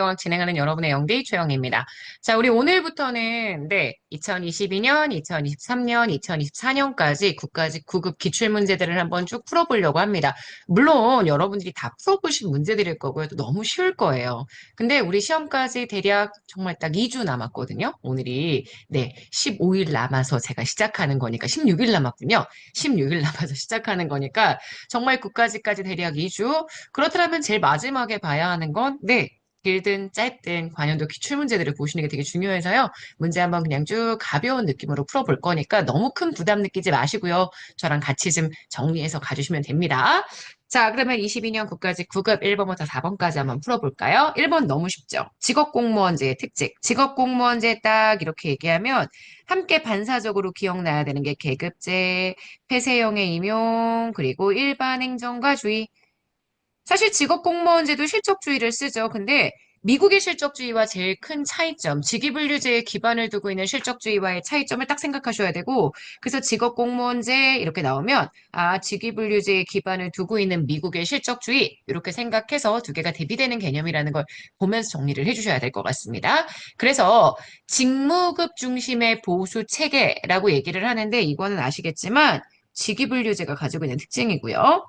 경제정학 진행하는 여러분의 영대이 최영입니다. 자, 우리 오늘부터는 2022년, 2023년, 2024년까지 국가직 9급 기출문제들을 한번 쭉 풀어보려고 합니다. 물론 여러분들이 다 풀어보신 문제들일 거고요. 또 너무 쉬울 거예요. 근데 우리 시험까지 대략 정말 딱 2주 남았거든요. 오늘이 15일 남아서 제가 시작하는 거니까 16일 남았군요. 16일 남아서 시작하는 거니까 정말 국가직까지 대략 2주. 그렇다면 제일 마지막에 봐야 하는 건, 길든 짧든 관련도 기출 문제들을 보시는 게 되게 중요해서요. 문제 한번 그냥 쭉 가벼운 느낌으로 풀어볼 거니까 너무 큰 부담 느끼지 마시고요. 저랑 같이 좀 정리해서 가주시면 됩니다. 자, 그러면 22년 국가직 9급 1번부터 4번까지 한번 풀어볼까요? 1번 너무 쉽죠? 직업공무원제의 특징. 직업공무원제 딱 이렇게 얘기하면 함께 반사적으로 기억나야 되는 게 계급제, 폐쇄형의 임용, 그리고 일반 행정과 주의. 사실 직업공무원제도 실적주의를 쓰죠. 근데 미국의 실적주의와 제일 큰 차이점, 직위분류제에 기반을 두고 있는 실적주의와의 차이점을 딱 생각하셔야 되고, 그래서 직업공무원제 이렇게 나오면, 아, 직위분류제에 기반을 두고 있는 미국의 실적주의, 이렇게 생각해서 두 개가 대비되는 개념이라는 걸 보면서 정리를 해주셔야 될 것 같습니다. 그래서 직무급 중심의 보수 체계라고 얘기를 하는데, 이거는 아시겠지만, 직위분류제가 가지고 있는 특징이고요.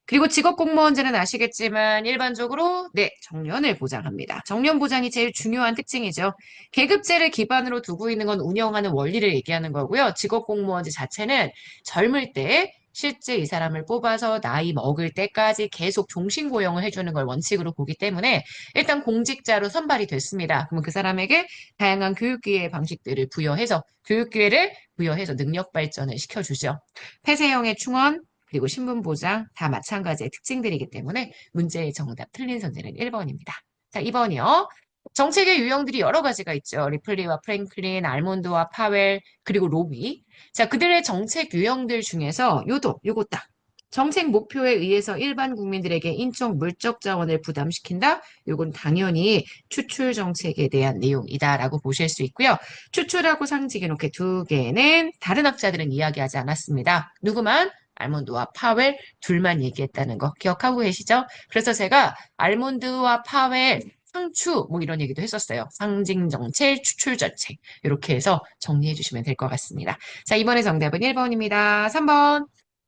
그리고 직업공무원제는 아시겠지만 일반적으로 정년을 보장합니다. 정년 보장이 제일 중요한 특징이죠. 계급제를 기반으로 두고 있는 건 운영하는 원리를 얘기하는 거고요. 직업공무원제 자체는 젊을 때 실제 이 사람을 뽑아서 나이 먹을 때까지 계속 종신 고용을 해주는 걸 원칙으로 보기 때문에 일단 공직자로 선발이 됐습니다. 그러면 그 사람에게 다양한 교육 기회 방식들을 부여해서 교육 기회를 부여해서 능력 발전을 시켜주죠. 폐쇄형의 충원, 그리고 신분 보장 다 마찬가지의 특징들이기 때문에 문제의 정답 틀린 선택은 1번입니다. 자, 2번이요. 정책의 유형들이 여러 가지가 있죠. 리플리와 프랭클린, 알몬드와 파웰, 그리고 로비. 자, 그들의 정책 유형들 중에서 요거 딱. 정책 목표에 의해서 일반 국민들에게 인적 물적 자원을 부담시킨다. 요건 당연히 추출 정책에 대한 내용이다라고 보실 수 있고요. 추출하고 상징해 놓게 두 개는 다른 학자들은 이야기하지 않았습니다. 누구만? 알몬드와 파웰 둘만 얘기했다는 거 기억하고 계시죠? 그래서 제가 알몬드와 파웰 상추 뭐 이런 얘기도 했었어요. 상징 정책, 추출 정책 이렇게 해서 정리해 주시면 될 것 같습니다. 자, 이번에 정답은 1번입니다. 3번.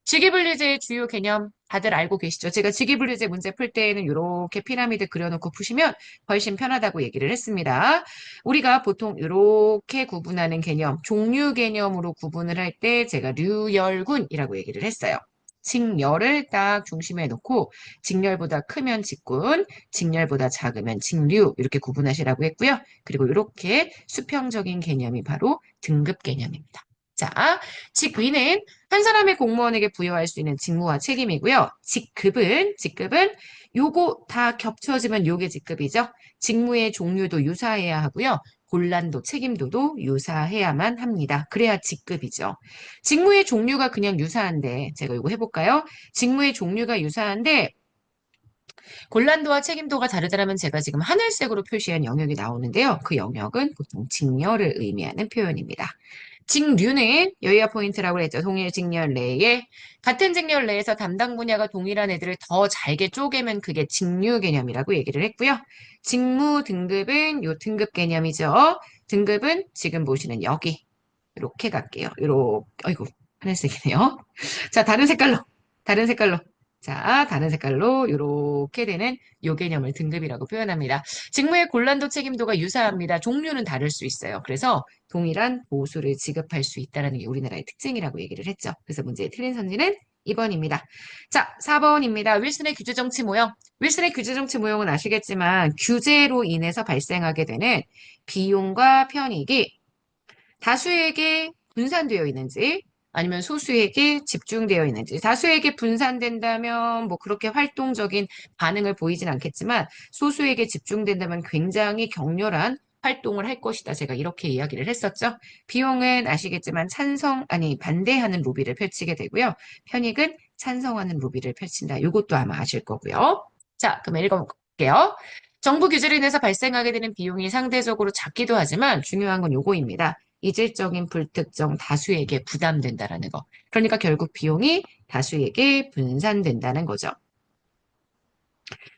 직위분류제의 주요 개념 다들 알고 계시죠? 제가 직위분류제 문제 풀 때에는 이렇게 피라미드 그려놓고 푸시면 훨씬 편하다고 얘기를 했습니다. 우리가 보통 이렇게 구분하는 개념, 종류 개념으로 구분을 할 때 제가 류열군이라고 얘기를 했어요. 직렬을 딱 중심에 놓고 직렬보다 크면 직군, 직렬보다 작으면 직류 이렇게 구분하시라고 했고요. 그리고 이렇게 수평적인 개념이 바로 등급 개념입니다. 자, 직위는 한 사람의 공무원에게 부여할 수 있는 직무와 책임이고요. 직급은 요거 다 겹쳐지면 요게 직급이죠. 직무의 종류도 유사해야 하고요. 본란도 책임도도 유사해야만 합니다. 그래야 직급이죠. 직무의 종류가 그냥 유사한데 제가 이거 해볼까요? 직무의 종류가 유사한데 본란도와 책임도가 다르다면 제가 지금 하늘색으로 표시한 영역이 나오는데요. 그 영역은 보통 직렬을 의미하는 표현입니다. 직류는 여기가 포인트라고 했죠. 동일 직렬 내에 같은 직렬 내에서 담당 분야가 동일한 애들을 더 잘게 쪼개면 그게 직류 개념이라고 얘기를 했고요. 직무 등급은 요 등급 개념이죠. 등급은 지금 보시는 여기 이렇게 갈게요. 요렇게 아이고 하늘색이네요. 자, 다른 색깔로. 자, 다른 색깔로 이렇게 되는 요 개념을 등급이라고 표현합니다. 직무의 곤란도 책임도가 유사합니다. 종류는 다를 수 있어요. 그래서 동일한 보수를 지급할 수 있다는 게 우리나라의 특징이라고 얘기를 했죠. 그래서 문제의 틀린 선지는 2번입니다. 자, 4번입니다. 윌슨의 규제정치 모형. 윌슨의 규제정치 모형은 아시겠지만 규제로 인해서 발생하게 되는 비용과 편익이 다수에게 분산되어 있는지 아니면 소수에게 집중되어 있는지 다수에게 분산된다면 뭐 그렇게 활동적인 반응을 보이진 않겠지만 소수에게 집중된다면 굉장히 격렬한 활동을 할 것이다. 제가 이렇게 이야기를 했었죠. 비용은 아시겠지만 반대하는 로비를 펼치게 되고요. 편익은 찬성하는 로비를 펼친다. 이것도 아마 아실 거고요. 자, 그럼 읽어볼게요. 정부 규제로 인해서 발생하게 되는 비용이 상대적으로 작기도 하지만 중요한 건 요거입니다. 이질적인 불특정 다수에게 부담된다라는 거. 그러니까 결국 비용이 다수에게 분산된다는 거죠.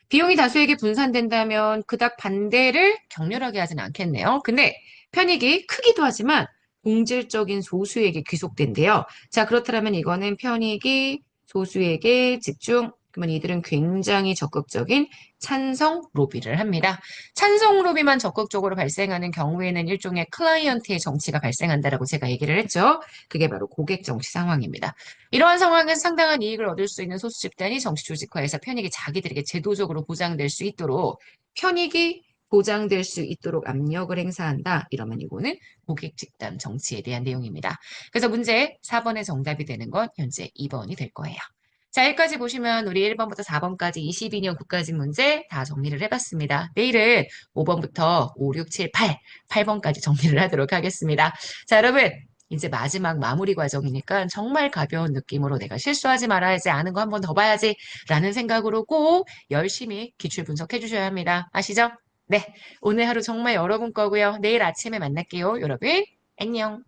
비용이 다수에게 분산된다면 그닥 반대를 격렬하게 하진 않겠네요. 근데 편익이 크기도 하지만 본질적인 소수에게 귀속된대요. 자, 그렇다면 이거는 편익이 소수에게 집중. 그러면 이들은 굉장히 적극적인 찬성 로비를 합니다. 찬성 로비만 적극적으로 발생하는 경우에는 일종의 클라이언트의 정치가 발생한다라고 제가 얘기를 했죠. 그게 바로 고객 정치 상황입니다. 이러한 상황에서 상당한 이익을 얻을 수 있는 소수 집단이 정치 조직화해서 편익이 자기들에게 제도적으로 보장될 수 있도록 편익이 보장될 수 있도록 압력을 행사한다. 이러면 이거는 고객 집단 정치에 대한 내용입니다. 그래서 문제 4번의 정답이 되는 건 현재 2번이 될 거예요. 자, 여기까지 보시면 우리 1번부터 4번까지 22년 국가직 문제 다 정리를 해봤습니다. 내일은 5번부터 5, 6, 7, 8번까지 정리를 하도록 하겠습니다. 자, 여러분. 이제 마지막 마무리 과정이니까 정말 가벼운 느낌으로 내가 실수하지 말아야지, 아는 거 한 번 더 봐야지 라는 생각으로 꼭 열심히 기출 분석해 주셔야 합니다. 아시죠? 네, 오늘 하루 정말 여러분 거고요. 내일 아침에 만날게요. 여러분, 안녕.